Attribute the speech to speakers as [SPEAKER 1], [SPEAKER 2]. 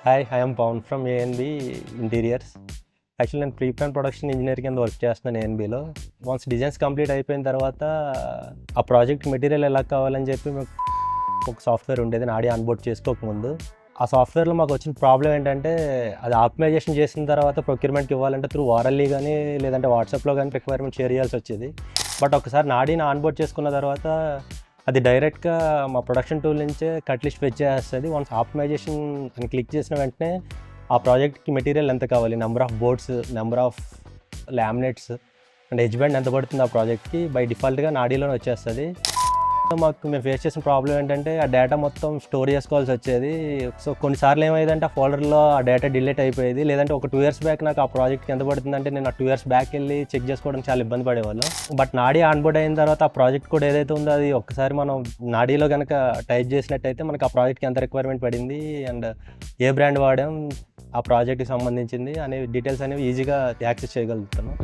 [SPEAKER 1] Hi, I'm Pawan from ANB Interiors. Actually నేను pre plan production engineer కింద work చేస్తున్నాను ఏఎన్బిలో. వన్స్ డిజైన్స్ కంప్లీట్ అయిపోయిన తర్వాత ఆ ప్రాజెక్ట్ మెటీరియల్ ఎలా కావాలని చెప్పి మాకు ఒక సాఫ్ట్వేర్ ఉండేది నాడి ఆన్బోర్డ్ చేసుకోకముందు. ఆ సాఫ్ట్వేర్లో మాకు వచ్చిన ప్రాబ్లం ఏంటంటే అది ఆప్టిమైజేషన్ చేసిన తర్వాత ప్రొక్యూర్మెంట్కి ఇవ్వాలంటే త్రూ వారల్లీ కానీ లేదంటే వాట్సాప్లో కానీ రిక్వైర్మెంట్ షేర్ చేయాల్సి వచ్చేది. బట్ ఒకసారి నాడీని ఆన్బోర్డ్ చేసుకున్న తర్వాత అది డైరెక్ట్గా మా ప్రొడక్షన్ టూల్ నుంచే కట్ లిస్ట్ ఫెచ్ చేస్తుంది. వన్స్ ఆప్టిమైజేషన్ అని క్లిక్ చేసిన వెంటనే ఆ ప్రాజెక్ట్కి మెటీరియల్ ఎంత కావాలి, number of boards, number of laminates and H band ఎంత పడుతుంది ఆ ప్రాజెక్ట్కి బై డిఫాల్ట్గా నాడీలోనే వచ్చేస్తుంది. మేము ఫేస్ చేసిన ప్రాబ్లం ఏంటంటే ఆ డేటా మొత్తం స్టోర్ చేసుకోవాల్సి వచ్చేది. సో కొన్నిసార్లు ఏమైందంటే ఆ ఫోల్డర్లో ఆ డేటా డిలీట్ అయిపోయేది. లేదంటే ఒక 2 years బ్యాక్ నాకు ఆ ప్రాజెక్ట్కి ఎంత పడుతుందంటే నేను ఆ 2 years బ్యాక్ వెళ్ళి చెక్ చేసుకోవడం చాలా ఇబ్బంది పడేవాళ్ళం. బట్ నాడీ ఆన్బోర్డ్ అయిన తర్వాత ఆ ప్రాజెక్ట్ కూడా ఏదైతే ఉందో అది ఒక్కసారి మనం నాడీలో కనుక టైప్ చేసినట్టయితే మనకు ఆ ప్రాజెక్ట్కి ఎంత రిక్వైర్మెంట్ పడింది అండ్ ఏ బ్రాండ్ వాడాం, ఆ ప్రాజెక్ట్కి సంబంధించింది అనే డీటెయిల్స్ అనేవి ఈజీగా యాక్సెస్ చేయగలుగుతాను.